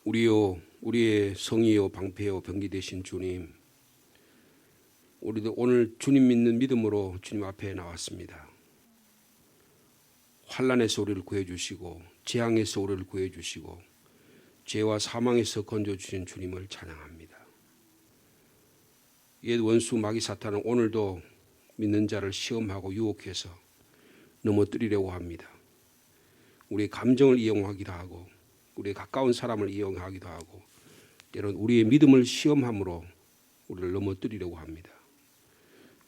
우리요, 우리의 성이요 방패요 병기 되신 주님, 우리도 오늘 주님 믿는 믿음으로 주님 앞에 나왔습니다. 환난에서 우리를 구해주시고 재앙에서 우리를 구해주시고 죄와 사망에서 건져주신 주님을 찬양합니다. 옛 원수 마귀 사탄은 오늘도 믿는 자를 시험하고 유혹해서 넘어뜨리려고 합니다. 우리의 감정을 이용하기도 하고 우리의 가까운 사람을 이용하기도 하고 때로는 우리의 믿음을 시험함으로 우리를 넘어뜨리려고 합니다.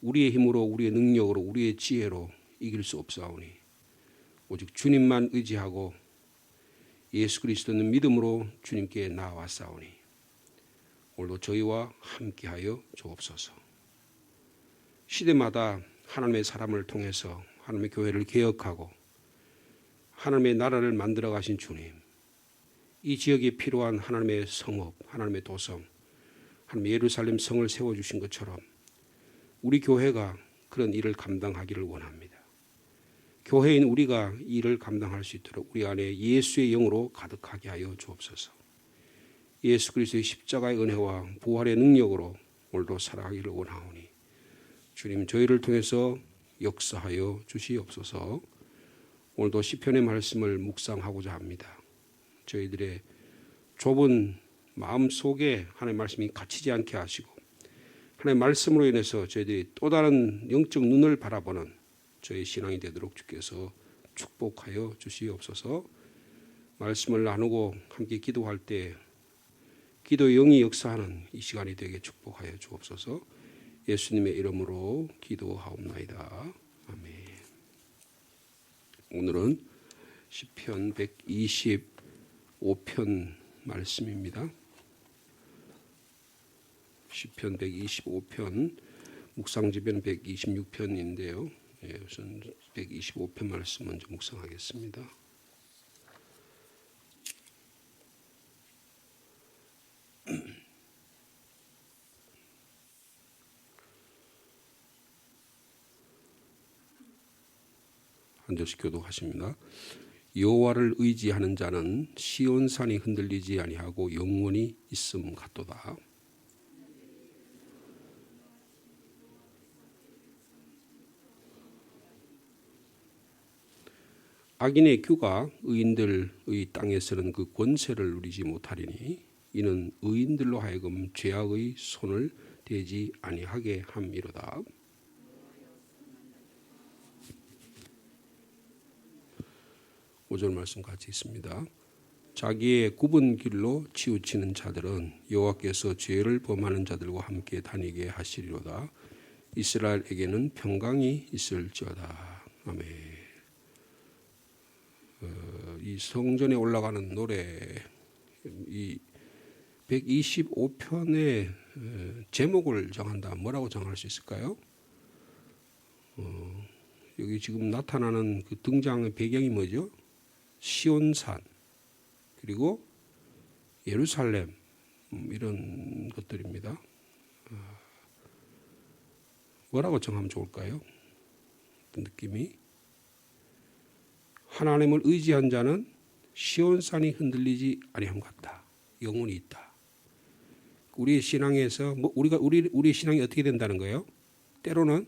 우리의 힘으로 우리의 능력으로 우리의 지혜로 이길 수 없사오니 오직 주님만 의지하고 예수 그리스도는 믿음으로 주님께 나아왔사오니 오늘도 저희와 함께하여 주옵소서. 시대마다 하나님의 사람을 통해서 하나님의 교회를 개혁하고 하나님의 나라를 만들어 가신 주님, 이 지역에 필요한 하나님의 성읍, 하나님의 도성, 하나님의 예루살렘 성을 세워주신 것처럼 우리 교회가 그런 일을 감당하기를 원합니다. 교회인 우리가 이 일을 감당할 수 있도록 우리 안에 예수의 영으로 가득하게 하여 주옵소서. 예수 그리스도의 십자가의 은혜와 부활의 능력으로 오늘도 살아가기를 원하오니 주님 저희를 통해서 역사하여 주시옵소서. 오늘도 시편의 말씀을 묵상하고자 합니다. 저희들의 좁은 마음속에 하나님의 말씀이 갇히지 않게 하시고 하나님의 말씀으로 인해서 저희들이 또 다른 영적 눈을 바라보는 저희 신앙이 되도록 주께서 축복하여 주시옵소서. 말씀을 나누고 함께 기도할 때 기도의 영이 역사하는 이 시간이 되게 축복하여 주옵소서. 예수님의 이름으로 기도하옵나이다. 아멘. 오늘은 시편 125편 말씀입니다. 시편 125편 묵상지편 126편인데요. 우선 125편 말씀 먼저 묵상하겠습니다. 한 절씩 교독하십니다. 여호와를 의지하는 자는 시온산이 흔들리지 아니하고 영원히 있음 같도다. 악인의 규가 의인들의 땅에서는 그 권세를 누리지 못하리니 이는 의인들로 하여금 죄악의 손을 대지 아니하게 함이로다. 5절 말씀 같이 있습니다. 자기의 굽은 길로 치우치는 자들은 여호와께서 죄를 범하는 자들과 함께 다니게 하시리로다. 이스라엘에게는 평강이 있을지어다. 아멘. 이 성전에 올라가는 노래, 이 125편의 제목을 정한다. 뭐라고 정할 수 있을까요? 여기 지금 나타나는 그 등장의 배경이 뭐죠? 시온산 그리고 예루살렘 이런 것들입니다. 뭐라고 정하면 좋을까요? 어떤 느낌이? 하나님을 의지한 자는 시온산이 흔들리지 아니함 같다. 영혼이 있다. 우리의 신앙에서 우리의 신앙이 어떻게 된다는 거예요? 때로는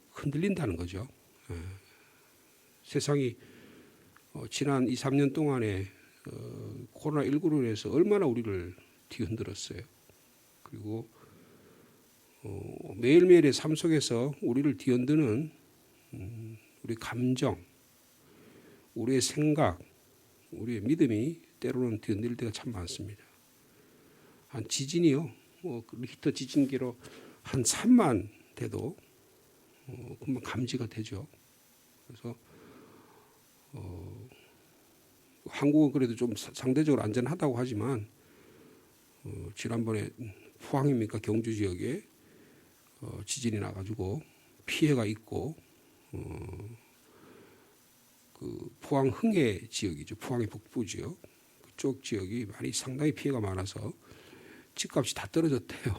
흔들린다는 거죠. 세상이 지난 2, 3년 동안에 코로나19로 인해서 얼마나 우리를 뒤흔들었어요. 그리고 매일매일의 삶 속에서 우리를 뒤흔드는 우리 감정, 우리의 생각, 우리의 믿음이 때로는 뒤흔들 때가 참 많습니다. 한 지진이요. 리히터 지진계로 한 3만 돼도 금방 감지가 되죠. 그래서 한국은 그래도 좀 상대적으로 안전하다고 하지만 지난번에 포항입니까 경주 지역에 지진이 나가지고 피해가 있고 그 포항 흥해 지역이죠. 포항의 북부 지역 그쪽 지역이 많이 상당히 피해가 많아서 집값이 다 떨어졌대요.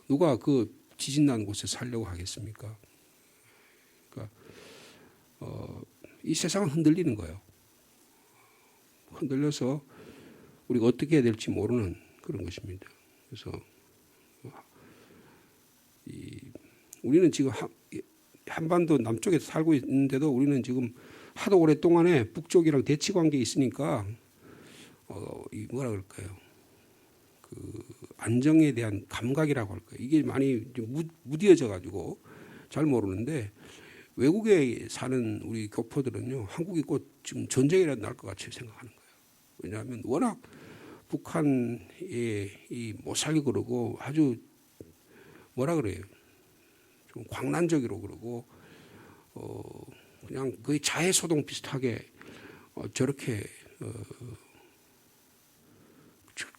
누가 그 지진 난 곳에 살려고 하겠습니까? 그러니까 이 세상은 흔들리는 거예요. 흔들려서 우리가 어떻게 해야 될지 모르는 그런 것입니다. 그래서 우리는 지금 한반도 남쪽에 살고 있는데도 우리는 지금 하도 오랫동안에 북쪽이랑 대치 관계에 있으니까 이 뭐라 그럴까요? 그 안정에 대한 감각이라고 할까요? 이게 많이 무뎌져 가지고 잘 모르는데 외국에 사는 우리 교포들은요, 한국이 곧 지금 전쟁이라도 날 것 같이 생각하는 거예요. 왜냐하면 워낙 북한에 이 못 살게 그러고 아주 뭐라 그래요? 좀 광란적으로 그러고 그냥 거의 자해소동 비슷하게 저렇게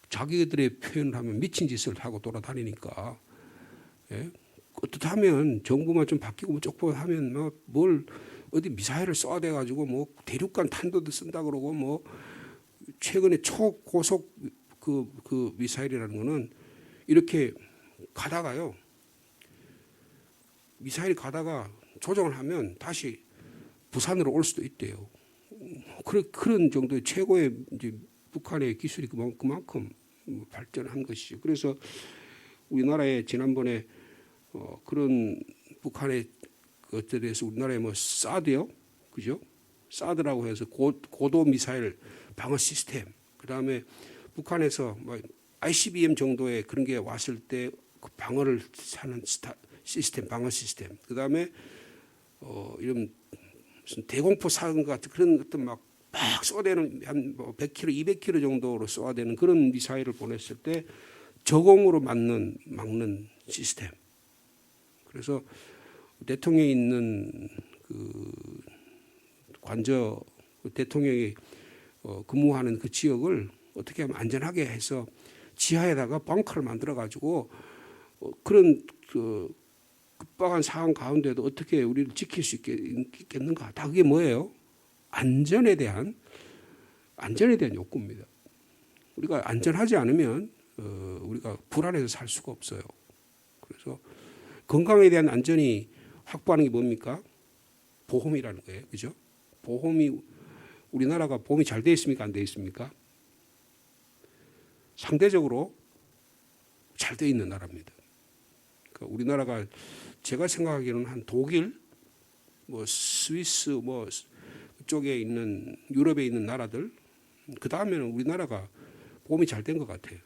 자기들의 표현을 하면 미친 짓을 하고 돌아다니니까 예? 어떻다면 정부만 좀 바뀌고 쪽보 하면 뭐 뭘 어디 미사일을 쏘아대 가지고 뭐 대륙간 탄도도 쓴다 그러고 뭐 최근에 초고속 그 미사일이라는 거는 이렇게 가다가요, 미사일이 가다가 조정을 하면 다시 부산으로 올 수도 있대요. 그런 정도의 최고의 이제 북한의 기술이 그만큼 발전한 것이죠. 그래서 우리나라에 지난번에 그런 북한의 것들에 대해서 우리나라에 뭐 사드요, 그죠? 사드라고 해서 고도 미사일 방어 시스템, 그 다음에 북한에서 뭐 ICBM 정도의 그런 게 왔을 때 그 방어를 하는 시스템, 방어 시스템, 그 다음에 이런 무슨 대공포 사건 같은 그런 어떤 막 쏘아대는 한 100km, 200km 정도로 쏘아대는 그런 미사일을 보냈을 때 저공으로 막는 시스템. 그래서 대통령이 있는 그 관저 대통령이 근무하는 그 지역을 어떻게 하면 안전하게 해서 지하에다가 벙커를 만들어 가지고 그런 그 급박한 상황 가운데도 어떻게 우리를 지킬 수 있겠는가? 다 그게 뭐예요? 안전에 대한 욕구입니다. 우리가 안전하지 않으면 우리가 불안해서 살 수가 없어요. 그래서 건강에 대한 안전이 확보하는 게 뭡니까? 보험이라는 거예요. 그죠? 보험이 우리나라가 보험이 잘 돼 있습니까? 안 돼 있습니까? 상대적으로 잘 돼 있는 나라입니다. 그러니까 우리나라가 제가 생각하기로는 한 독일, 뭐 스위스, 뭐 쪽에 있는 유럽에 있는 나라들, 그 다음에는 우리나라가 보험이 잘 된 것 같아요.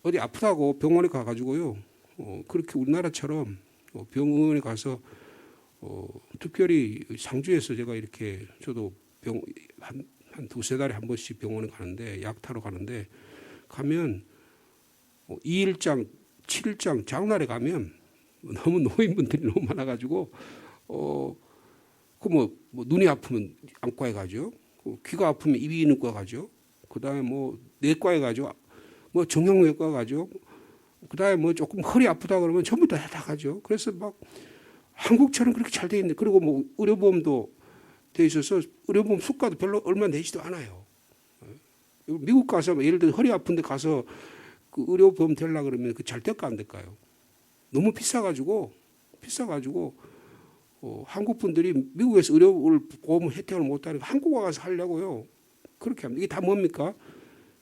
어디 아프다고 병원에 가가지고요, 그렇게 우리나라처럼 병원에 가서 특별히 상주에서 제가 이렇게 저도 한 두세 달에 한 번씩 병원에 가는데 약 타러 가는데 가면 2일장, 7일장 장날에 가면 너무 노인분들이 너무 많아가지고 뭐 눈이 아프면 안과에 가죠. 귀가 아프면 이비인후과 가죠. 그다음에 뭐 내과에 가죠. 뭐 정형외과 가죠. 그다음에 뭐 조금 허리 아프다 그러면 전부 다 가죠. 그래서 막 한국처럼 그렇게 잘 돼 있는데, 그리고 뭐 의료보험도 돼 있어서 의료보험 수가도 별로 얼마 내지도 않아요. 미국 가서 예를 들어 허리 아픈데 가서 그 의료보험 되려 그러면 그 잘 될까 안 될까요? 너무 비싸가지고 한국 분들이 미국에서 의료보험 혜택을 못하니까 한국 와서 하려고요. 그렇게 합니다. 이게 다 뭡니까?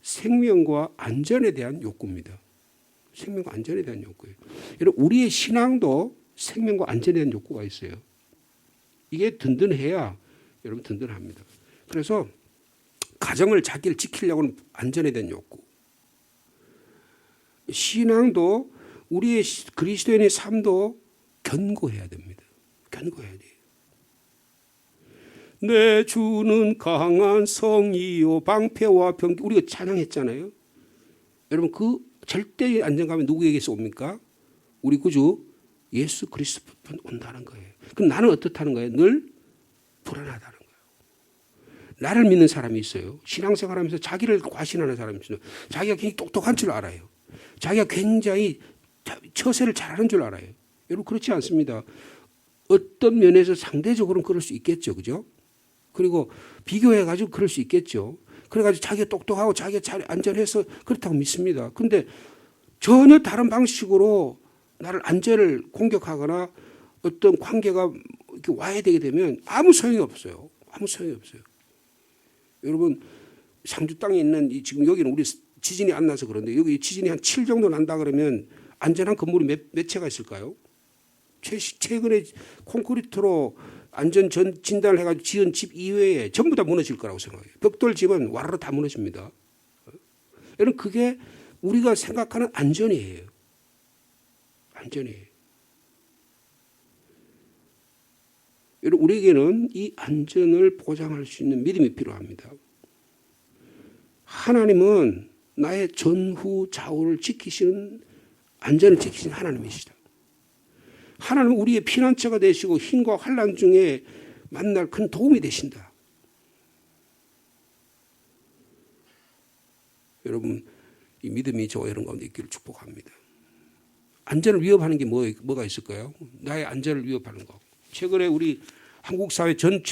생명과 안전에 대한 욕구입니다. 생명과 안전에 대한 욕구예요. 여러분, 우리의 신앙도 생명과 안전에 대한 욕구가 있어요. 이게 든든해야 여러분 든든합니다. 그래서 가정을 자기를 지키려고는 안전에 대한 욕구. 신앙도 우리의 그리스도인의 삶도 견고해야 됩니다. 견고해야 돼요. 내 주는 강한 성이요 방패와 병기, 우리가 찬양했잖아요. 여러분, 그 절대의 안정감이 누구에게서 옵니까? 우리 구주 예수 그리스도만 온다는 거예요. 그럼 나는 어떻다는 거예요? 늘 불안하다는 거예요. 나를 믿는 사람이 있어요. 신앙생활하면서 자기를 과신하는 사람이 있어요. 자기가 굉장히 똑똑한 줄 알아요. 자기가 굉장히 처세를 잘하는 줄 알아요. 여러분, 그렇지 않습니다. 어떤 면에서 상대적으로는 그럴 수 있겠죠. 그죠? 그리고 비교해가지고 그럴 수 있겠죠. 그래가지고 자기가 똑똑하고 자기가 잘 안전해서 그렇다고 믿습니다. 그런데 전혀 다른 방식으로 나를 안전을 공격하거나 어떤 관계가 이렇게 와야 되게 되면 아무 소용이 없어요. 아무 소용이 없어요. 여러분 상주 땅에 있는 지금 여기는 우리 지진이 안 나서 그런데 여기 지진이 한 7 정도 난다 그러면 안전한 건물이 몇 채가 있을까요? 최근에 콘크리트로 안전 진단을 해가지고 지은 집 이외에 전부 다 무너질 거라고 생각해요. 벽돌 집은 와르르 다 무너집니다. 여러분 그게 우리가 생각하는 안전이에요. 안전이에요. 여러분 우리에게는 이 안전을 보장할 수 있는 믿음이 필요합니다. 하나님은 나의 전후 좌우를 지키시는 안전을 지키시는 하나님이시다. 하나님은 우리의 피난처가 되시고 힘과 환난 중에 만날 큰 도움이 되신다. 여러분 이 믿음이 저와 여러분 가운데 있기를 축복합니다. 안전을 위협하는 게 뭐가 있을까요? 나의 안전을 위협하는 거. 최근에 우리 한국 사회 전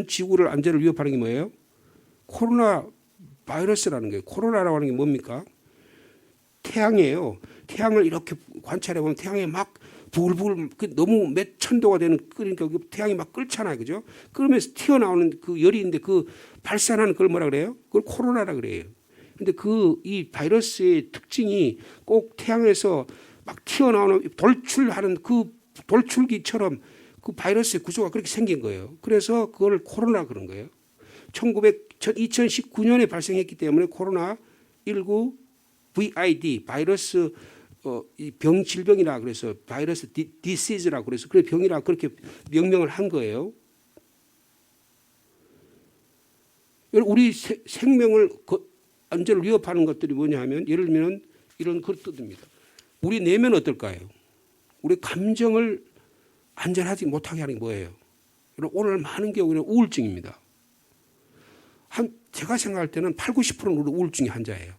지구를 안전을 위협하는 게 뭐예요? 코로나 바이러스라는 거예요. 코로나라고 하는 게 뭡니까? 태양이에요. 태양을 이렇게 관찰해 보면 태양에 막 부글부글 너무 몇 천도가 되는 그러니까 태양이 막 끓잖아요, 그죠? 그러면서 튀어나오는 그 열이 있는데 그 발산하는 그걸 뭐라 그래요? 그걸 코로나라 그래요. 근데 이 바이러스의 특징이 꼭 태양에서 막 튀어나오는 돌출하는 그 돌출기처럼 그 바이러스의 구조가 그렇게 생긴 거예요. 그래서 그걸 코로나 그런 거예요. 2019년에 발생했기 때문에 코로나19 VID 바이러스 병 질병이라 그래서 바이러스 디시즈라 그래서 그래 병이라 그렇게 명명을 한 거예요. 우리 생명을 안전을 위협하는 것들이 뭐냐 하면 예를 들면 이런 걸 뜻입니다. 우리 내면 어떨까요? 우리 감정을 안전하지 못하게 하는 게 뭐예요? 오늘 많은 경우는 우울증입니다. 제가 생각할 때는 80~90%는 우리 우울증의 환자예요.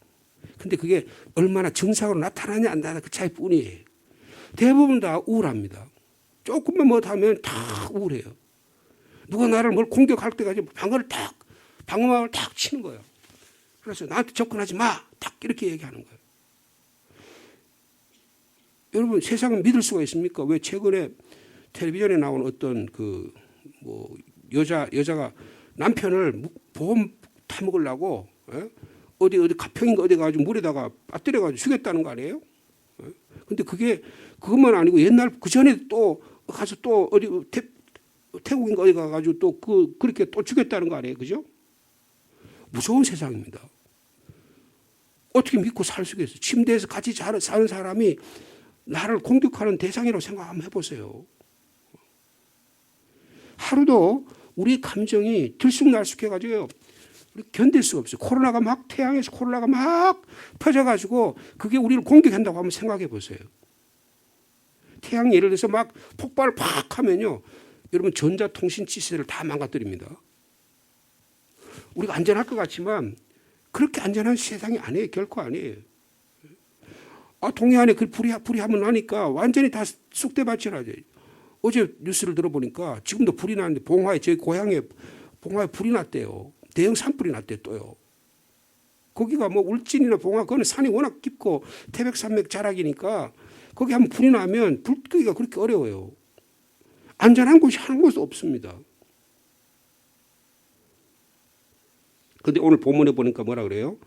근데 그게 얼마나 증상으로 나타나냐 안 나타나냐 그 차이뿐이에요. 대부분 다 우울합니다. 조금만 못하면 다 우울해요. 누가 나를 뭘 공격할 때까지 방어막을 탁 치는 거예요. 그래서 나한테 접근하지 마. 딱 이렇게 얘기하는 거예요. 여러분 세상은 믿을 수가 있습니까? 왜 최근에 텔레비전에 나온 어떤 여자가 남편을 보험 타먹으려고 어디 가평인가 어디 가지고 물에다가 빠뜨려가지고 죽였다는 거 아니에요? 근데 그것만 아니고 옛날 그 전에 또 가서 또 어디 태국인가 어디 가가지고 또 그렇게 또 죽였다는 거 아니에요? 그죠? 무서운 세상입니다. 어떻게 믿고 살 수 있겠어요? 침대에서 같이 사는 사람이 나를 공격하는 대상이라고 생각 한번 해보세요. 하루도 우리 감정이 들쑥날쑥해가지고 견딜 수가 없어요. 태양에서 코로나가 막 퍼져가지고 그게 우리를 공격한다고 한번 생각해 보세요. 태양이 예를 들어서 막 폭발을 팍 하면요. 여러분 전자통신 시스템을 다 망가뜨립니다. 우리가 안전할 것 같지만 그렇게 안전한 세상이 아니에요. 결코 아니에요. 동해 안에 그 불이 한번 나니까 완전히 다 쑥대밭이 나죠. 어제 뉴스를 들어보니까 지금도 불이 나는데 저희 고향에 봉화에 불이 났대요. 대형 산불이 났대요 또요. 거기가 울진이나 봉화 그거는 산이 워낙 깊고 태백산맥 자락이니까 거기 한번 불이 나면 불 끄기가 그렇게 어려워요. 안전한 곳이 한 곳도 없습니다. 그런데 오늘 본문에 보니까 뭐라 그래요?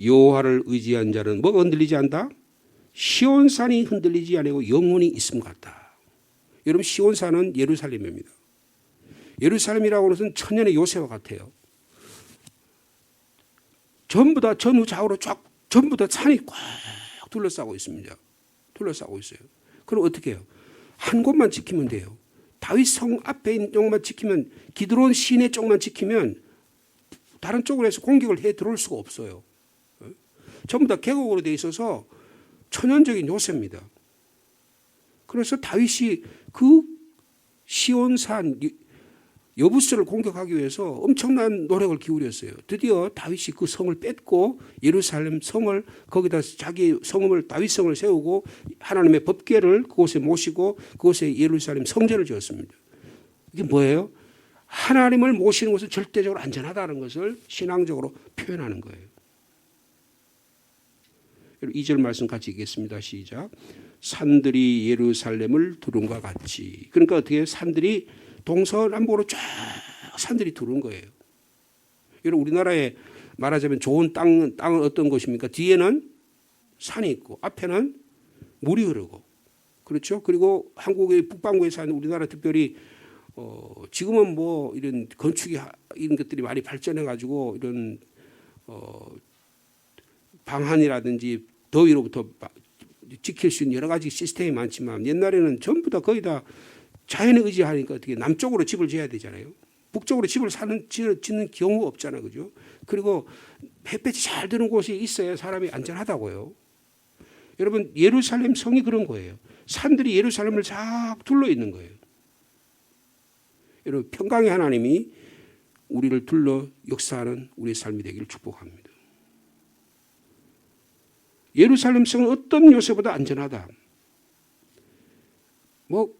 여호와를 의지한 자는 뭐가 흔들리지 않다? 시온산이 흔들리지 아니고 영원히 있음 같다. 여러분 시온산은 예루살렘입니다. 예루살렘이라고 하는 것은 천년의 요새와 같아요. 전부 다 전후 좌우로 쫙 전부 다 산이 꽉 둘러싸고 있습니다. 둘러싸고 있어요. 그럼 어떻게 해요? 한 곳만 지키면 돼요. 다윗 성 앞에 있는 쪽만 지키면 기드론 시내 쪽만 지키면 다른 쪽으로 해서 공격을 해 들어올 수가 없어요. 전부 다 계곡으로 돼 있어서 천연적인 요새입니다. 그래서 다윗이 그 시온산 여부스를 공격하기 위해서 엄청난 노력을 기울였어요. 드디어 다윗이 그 성을 뺏고 예루살렘 성을 거기다 자기 성읍을 다윗성을 세우고 하나님의 법궤를 그곳에 모시고 그곳에 예루살렘 성전을 지었습니다. 이게 뭐예요? 하나님을 모시는 것은 절대적으로 안전하다는 것을 신앙적으로 표현하는 거예요. 2절 말씀 같이 읽겠습니다. 시작. 산들이 예루살렘을 두른과 같이. 그러니까 어떻게 산들이 동서남북으로 쫙 산들이 두른 거예요. 여러분 우리나라에 말하자면 좋은 땅은 어떤 곳입니까? 뒤에는 산이 있고 앞에는 물이 흐르고 그렇죠. 그리고 한국의 북반구에 사는 우리나라 특별히 지금은 뭐 이런 건축이 이런 것들이 많이 발전해 가지고 이런 방한이라든지 더위로부터 지킬 수 있는 여러 가지 시스템이 많지만 옛날에는 전부 다 거의 다 자연에 의지하니까 어떻게 남쪽으로 집을 지어야 되잖아요. 북쪽으로 집을 짓는 경우가 없잖아요. 그죠? 그리고 햇볕이 잘 드는 곳이 있어야 사람이 안전하다고요. 여러분 예루살렘 성이 그런 거예요. 산들이 예루살렘을 쫙 둘러 있는 거예요. 여러분 평강의 하나님이 우리를 둘러 역사하는 우리의 삶이 되기를 축복합니다. 예루살렘 성은 어떤 요새보다 안전하다. 뭐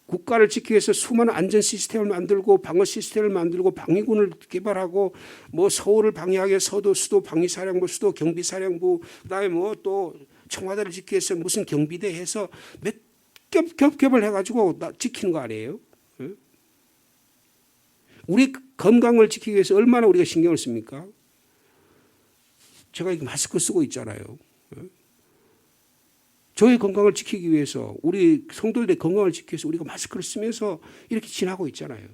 국가를 지키기 위해서 수많은 안전 시스템을 만들고 방어 시스템을 만들고 방위군을 개발하고 뭐 서울을 방위하기 위해서 수도 방위사령부, 수도 경비사령부, 그다음에 뭐 또 청와대를 지키기 위해서 무슨 경비대 해서 몇 겹을 해가지고 지키는 거 아니에요? 우리 건강을 지키기 위해서 얼마나 우리가 신경을 씁니까? 제가 이거 마스크 쓰고 있잖아요. 저의 건강을 지키기 위해서 우리 성도들의 건강을 지키기 위해서 우리가 마스크를 쓰면서 이렇게 지나고 있잖아요.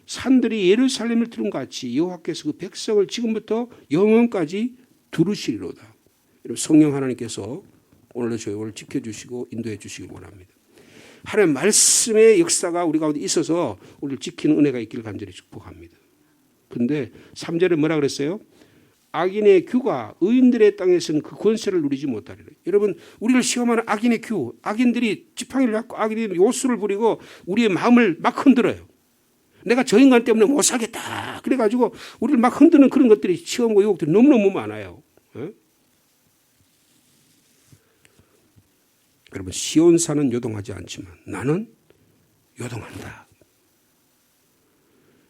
산들이 예루살렘을 두른 같이 여호와께서 그 백성을 지금부터 영원까지 두르시리로다. 여러분 성령 하나님께서 오늘도 저희를 지켜주시고 인도해 주시길 원합니다. 하나님의 말씀의 역사가 우리 가운데 있어서 우리를 지키는 은혜가 있기를 간절히 축복합니다. 그런데 3절에 뭐라 그랬어요? 악인의 규가 의인들의 땅에서는 그 권세를 누리지 못하리라. 여러분 우리를 시험하는 악인의 규, 악인들이 지팡이를 잡고 악인들이 요술을 부리고 우리의 마음을 막 흔들어요. 내가 저 인간 때문에 못 살겠다 그래가지고 우리를 막 흔드는 그런 것들이 시험과 유혹들이 너무너무 많아요. 여러분 시온산은 요동하지 않지만 나는 요동한다.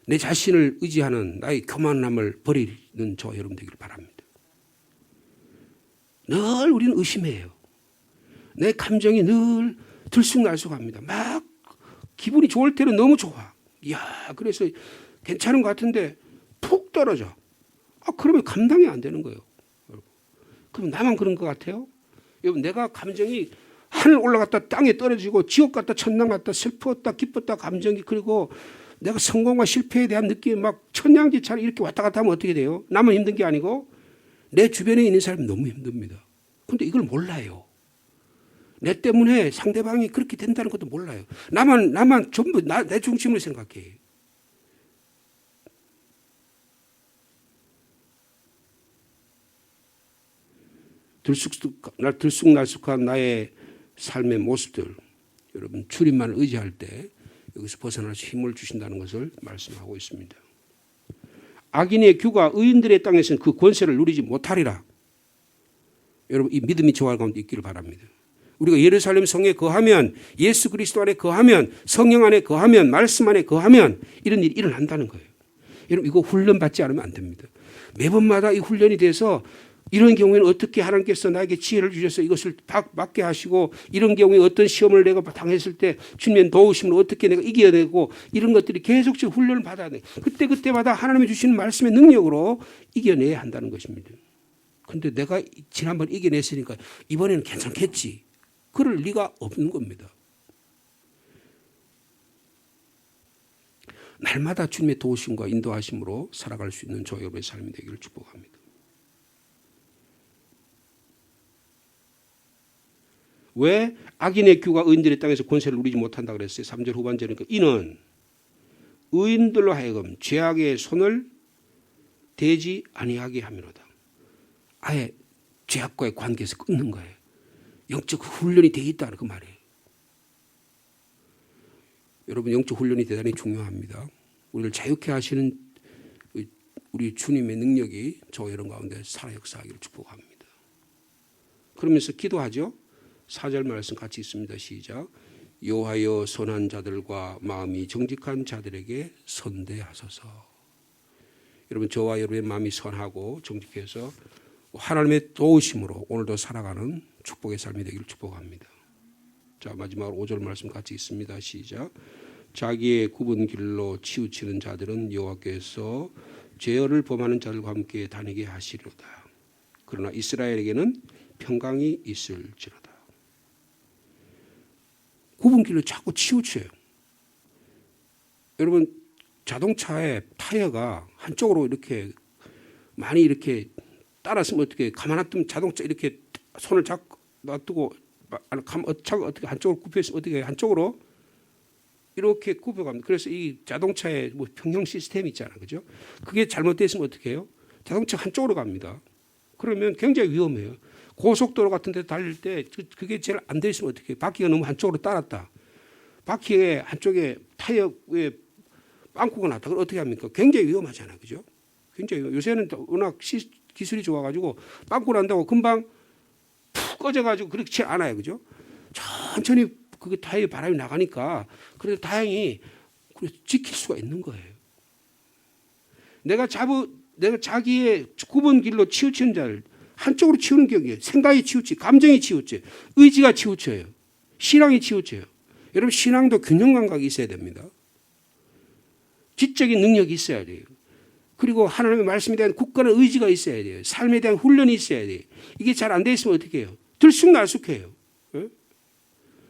내 자신을 의지하는 나의 교만함을 버리는 저와 여러분 되기를 바랍니다. 늘 우리는 의심해요. 내 감정이 늘 들쑥날쑥합니다. 막 기분이 좋을 때는 너무 좋아. 이야, 그래서 괜찮은 것 같은데 푹 떨어져. 그러면 감당이 안 되는 거예요. 그럼 나만 그런 것 같아요? 여러분 내가 감정이 하늘 올라갔다 땅에 떨어지고 지옥 갔다 천당 갔다 슬펐다 기뻤다 감정이 그리고 내가 성공과 실패에 대한 느낌이 막 천냥지처럼 이렇게 왔다 갔다 하면 어떻게 돼요? 나만 힘든 게 아니고 내 주변에 있는 사람이 너무 힘듭니다. 그런데 이걸 몰라요. 내 때문에 상대방이 그렇게 된다는 것도 몰라요. 나만 전부 내 중심으로 생각해. 들쑥날쑥한 나의 삶의 모습들 여러분 주님만 의지할 때 여기서 벗어나서 힘을 주신다는 것을 말씀하고 있습니다. 악인의 규가 의인들의 땅에서는 그 권세를 누리지 못하리라. 여러분 이 믿음이 저와 가운데 있기를 바랍니다. 우리가 예루살렘 성에 거하면 예수 그리스도 안에 거하면 성령 안에 거하면 말씀 안에 거하면 이런 일이 일어난다는 거예요. 여러분 이거 훈련 받지 않으면 안 됩니다. 매번마다 이 훈련이 돼서 이런 경우에는 어떻게 하나님께서 나에게 지혜를 주셔서 이것을 받게 하시고 이런 경우에 어떤 시험을 내가 당했을 때 주님의 도우심으로 어떻게 내가 이겨내고 이런 것들이 계속적으로 훈련을 받아야 돼. 그때마다 하나님이 주시는 말씀의 능력으로 이겨내야 한다는 것입니다. 그런데 내가 지난번 이겨냈으니까 이번에는 괜찮겠지. 그럴 리가 없는 겁니다. 날마다 주님의 도우심과 인도하심으로 살아갈 수 있는 저 여러분의 삶이 되기를 축복합니다. 왜 악인의 규가 의인들의 땅에서 권세를 누리지 못한다 그랬어요? 3절 후반절에 이는 의인들로 하여금 죄악의 손을 대지 아니하게 함이로다. 아예 죄악과의 관계에서 끊는 거예요. 영적 훈련이 되어 있다는 그 말이에요. 여러분 영적 훈련이 대단히 중요합니다. 우리를 자유케 하시는 우리 주님의 능력이 저 여러분 가운데 살아 역사하기를 축복합니다. 그러면서 기도하죠. 4절 말씀 같이 있습니다. 시작. 여호와여 선한 자들과 마음이 정직한 자들에게 선대하소서. 여러분 저와 여러분의 마음이 선하고 정직해서 하나님의 도우심으로 오늘도 살아가는 축복의 삶이 되기를 축복합니다. 자 마지막으로 5절 말씀 같이 있습니다. 시작. 자기의 굽은 길로 치우치는 자들은 여호와께서 죄를 범하는 자들과 함께 다니게 하시리로다. 그러나 이스라엘에게는 평강이 있을지로다. 굽은 길로 자꾸 치우쳐요. 여러분, 자동차의 타이어가 한쪽으로 이렇게 많이 이렇게 따랐으면 어떻게, 가만 놔두면 자동차 이렇게 손을 잡고 놔두고 어떻게 한쪽으로 굽혀서 어떻게 한쪽으로 이렇게 굽혀갑니다. 그래서 이 자동차의 뭐 평형 시스템이 있잖아요, 그죠? 그게 잘못됐으면 어떻게 해요? 자동차 한쪽으로 갑니다. 그러면 굉장히 위험해요. 고속도로 같은 데 달릴 때 그게 제일 안 돼 있으면 어떻게 해요? 바퀴가 너무 한쪽으로 따랐다. 바퀴에 한쪽에 타이어 위에 빵꾸가 났다. 그럼 어떻게 합니까? 굉장히 위험하잖아요, 그죠? 굉장히 요새는 워낙 기술이 좋아가지고 빵꾸 난다고 금방 푹 꺼져가지고 그렇지 않아요, 그죠? 천천히 그게 타이어 바람이 나가니까 그래도 다행히 지킬 수가 있는 거예요. 내가 자기의 굽은 길로 치우치는 자를 한쪽으로 치우는 게 생각이 치우치, 감정이 치우치, 의지가 치우쳐요. 신앙이 치우쳐요. 여러분, 신앙도 균형 감각이 있어야 됩니다. 지적인 능력이 있어야 돼요. 그리고 하나님의 말씀에 대한 굳건한 의지가 있어야 돼요. 삶에 대한 훈련이 있어야 돼요. 이게 잘 안 돼 있으면 어떻게 해요? 들쑥날쑥해요.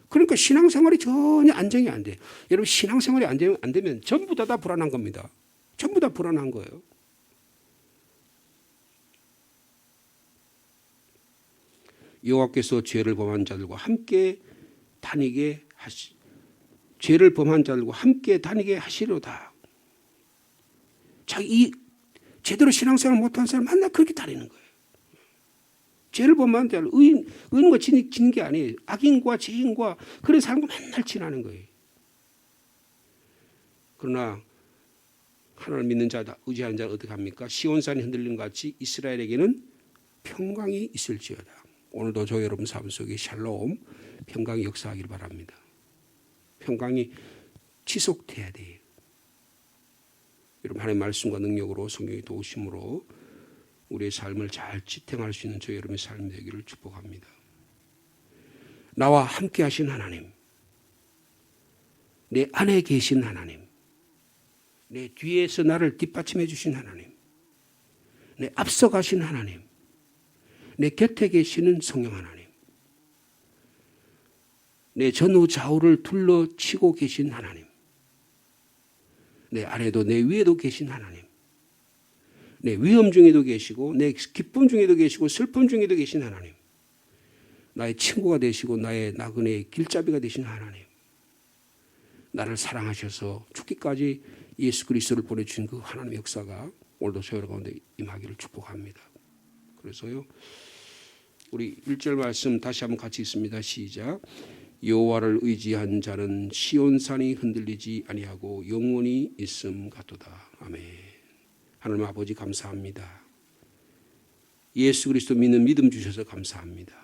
그러니까 신앙생활이 전혀 안정이 안 돼요. 여러분, 신앙생활이 안 되면 전부 다 불안한 겁니다. 전부 다 불안한 거예요. 여호와께서 죄를 범한 자들과 함께 다니게 죄를 범한 자들과 함께 다니게 하시려다. 자기 제대로 신앙생활 못한 사람 만나 그렇게 다니는 거예요. 죄를 범한 자를 의인과 지는 게 아니에요. 악인과 죄인과 그런 사람과 맨날 지나는 거예요. 그러나 하나님을 믿는 자다, 의지하는 자는 어떻게 합니까? 시온산이 흔들림 같이 이스라엘에게는 평강이 있을지어다. 오늘도 저 여러분 삶 속에 샬롬, 평강이 역사하기를 바랍니다. 평강이 지속돼야 돼요. 여러분, 하나님의 말씀과 능력으로 성령의 도우심으로 우리의 삶을 잘 지탱할 수 있는 저 여러분의 삶이 되기를 축복합니다. 나와 함께 하신 하나님, 내 안에 계신 하나님, 내 뒤에서 나를 뒷받침해 주신 하나님, 내 앞서 가신 하나님, 내 곁에 계시는 성령 하나님, 내 전후 좌우를 둘러치고 계신 하나님, 내 아래도 내 위에도 계신 하나님, 내 위험 중에도 계시고 내 기쁨 중에도 계시고 슬픔 중에도 계신 하나님, 나의 친구가 되시고 나의 나그네의 길잡이가 되신 하나님, 나를 사랑하셔서 죽기까지 예수 그리스도를 보내주신 그 하나님의 역사가 오늘도 저희 가운데 임하기를 축복합니다. 그래서요, 우리 1절 말씀 다시 한번 같이 읽습니다. 시작. 여호와를 의지한 자는 시온산이 흔들리지 아니하고 영원히 있음 같도다. 아멘. 하나님 아버지 감사합니다. 예수 그리스도 믿는 믿음 주셔서 감사합니다.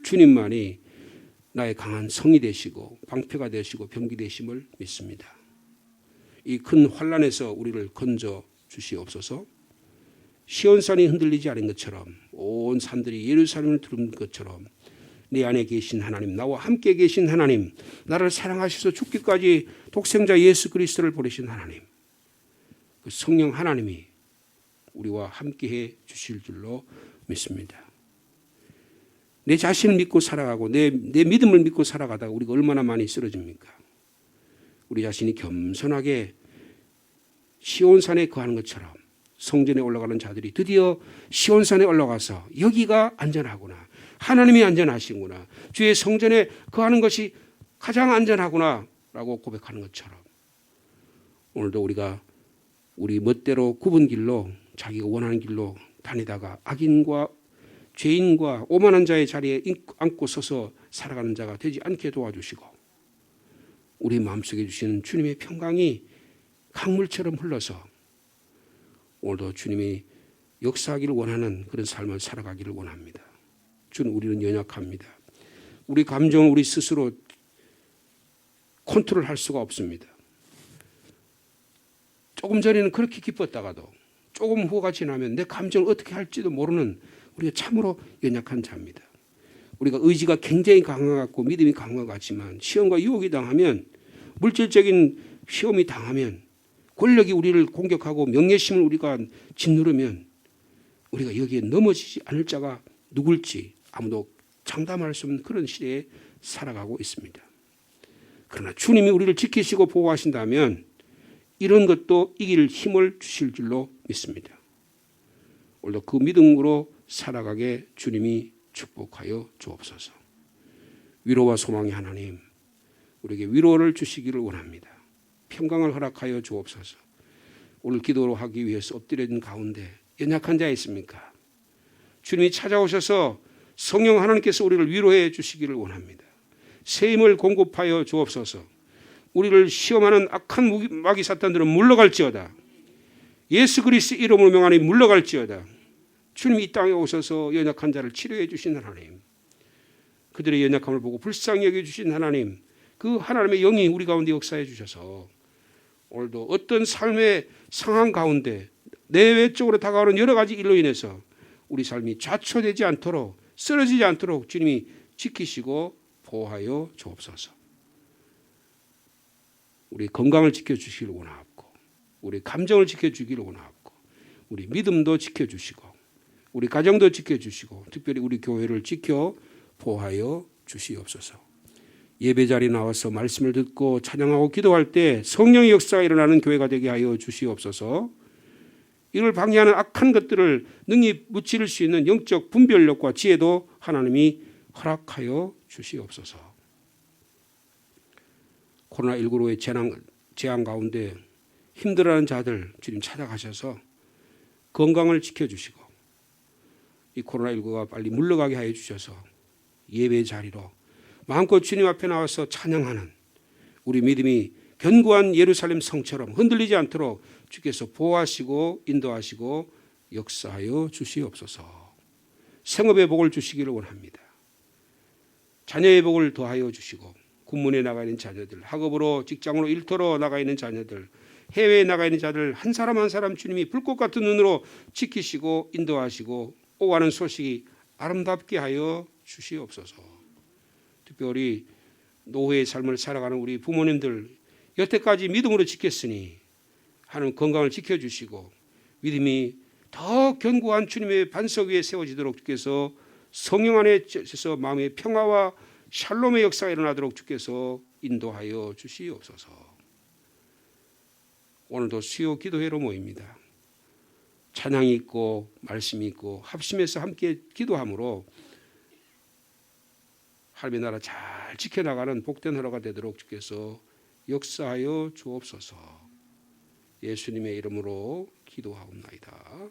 주님만이 나의 강한 성이 되시고 방패가 되시고 병기 되심을 믿습니다. 이 큰 환난에서 우리를 건져 주시옵소서. 시온산이 흔들리지 않은 것처럼 온 산들이 예루살렘을 두른 것처럼 내 안에 계신 하나님, 나와 함께 계신 하나님, 나를 사랑하셔서 죽기까지 독생자 예수 그리스도를 보내신 하나님, 그 성령 하나님이 우리와 함께해 주실 줄로 믿습니다. 내 자신을 믿고 살아가고 내 믿음을 믿고 살아가다가 우리가 얼마나 많이 쓰러집니까? 우리 자신이 겸손하게 시온산에 거하는 것처럼 성전에 올라가는 자들이 드디어 시온산에 올라가서 여기가 안전하구나, 하나님이 안전하시구나, 주의 성전에 거하는 것이 가장 안전하구나 라고 고백하는 것처럼 오늘도 우리가 우리 멋대로 굽은 길로 자기가 원하는 길로 다니다가 악인과 죄인과 오만한 자의 자리에 앉고 서서 살아가는 자가 되지 않게 도와주시고 우리 마음속에 주시는 주님의 평강이 강물처럼 흘러서 오늘도 주님이 역사하기를 원하는 그런 삶을 살아가기를 원합니다. 주는 우리는 연약합니다. 우리 감정을 우리 스스로 컨트롤할 수가 없습니다. 조금 전에는 그렇게 기뻤다가도 조금 후가 지나면 내 감정을 어떻게 할지도 모르는 우리가 참으로 연약한 자입니다. 우리가 의지가 굉장히 강하고 믿음이 강한 것 같지만 시험과 유혹이 당하면 물질적인 시험이 당하면, 권력이 우리를 공격하고 명예심을 우리가 짓누르면 우리가 여기에 넘어지지 않을 자가 누굴지 아무도 장담할 수 없는 그런 시대에 살아가고 있습니다. 그러나 주님이 우리를 지키시고 보호하신다면 이런 것도 이길 힘을 주실 줄로 믿습니다. 오늘도 그 믿음으로 살아가게 주님이 축복하여 주옵소서. 위로와 소망의 하나님, 우리에게 위로를 주시기를 원합니다. 평강을 허락하여 주옵소서. 오늘 기도로 하기 위해서 엎드려진 가운데 연약한 자 있습니까? 주님이 찾아오셔서 성령 하나님께서 우리를 위로해 주시기를 원합니다. 새 힘을 공급하여 주옵소서. 우리를 시험하는 악한 마귀 사탄들은 물러갈지어다. 예수 그리스도 이름으로 명하니 물러갈지어다. 주님이 이 땅에 오셔서 연약한 자를 치료해 주신 하나님, 그들의 연약함을 보고 불쌍히 여겨주신 하나님, 그 하나님의 영이 우리 가운데 역사해 주셔서 오늘도 어떤 삶의 상황 가운데 내외적으로 다가오는 여러 가지 일로 인해서 우리 삶이 좌초되지 않도록, 쓰러지지 않도록 주님이 지키시고 보호하여 주옵소서. 우리 건강을 지켜주시기를 원하옵고, 우리 감정을 지켜주기를 원하옵고, 우리 믿음도 지켜주시고, 우리 가정도 지켜주시고, 특별히 우리 교회를 지켜 보호하여 주시옵소서. 예배 자리에 나와서 말씀을 듣고 찬양하고 기도할 때 성령의 역사가 일어나는 교회가 되게 하여 주시옵소서. 이를 방해하는 악한 것들을 능히 무찌를 수 있는 영적 분별력과 지혜도 하나님이 허락하여 주시옵소서. 코로나19로의 재앙 가운데 힘들어하는 자들 주님 찾아가셔서 건강을 지켜주시고 이 코로나19가 빨리 물러가게 하여 주셔서 예배 자리로 마음껏 주님 앞에 나와서 찬양하는 우리 믿음이 견고한 예루살렘 성처럼 흔들리지 않도록 주께서 보호하시고 인도하시고 역사하여 주시옵소서. 생업의 복을 주시기를 원합니다. 자녀의 복을 더하여 주시고 군문에 나가 있는 자녀들, 학업으로 직장으로 일터로 나가 있는 자녀들, 해외에 나가 있는 자들 한 사람 한 사람 주님이 불꽃 같은 눈으로 지키시고 인도하시고 오가는 소식이 아름답게 하여 주시옵소서. 특별히 노후의 삶을 살아가는 우리 부모님들 여태까지 믿음으로 지켰으니 하나님 건강을 지켜주시고 믿음이 더 견고한 주님의 반석 위에 세워지도록 주께서 성령 안에 있어서 마음의 평화와 샬롬의 역사가 일어나도록 주께서 인도하여 주시옵소서. 오늘도 수요 기도회로 모입니다. 찬양이 있고 말씀이 있고 합심해서 함께 기도함으로 하나님의 나라 잘 지켜나가는 복된 하루가 되도록 주께서 역사하여 주옵소서. 예수님의 이름으로 기도하옵나이다.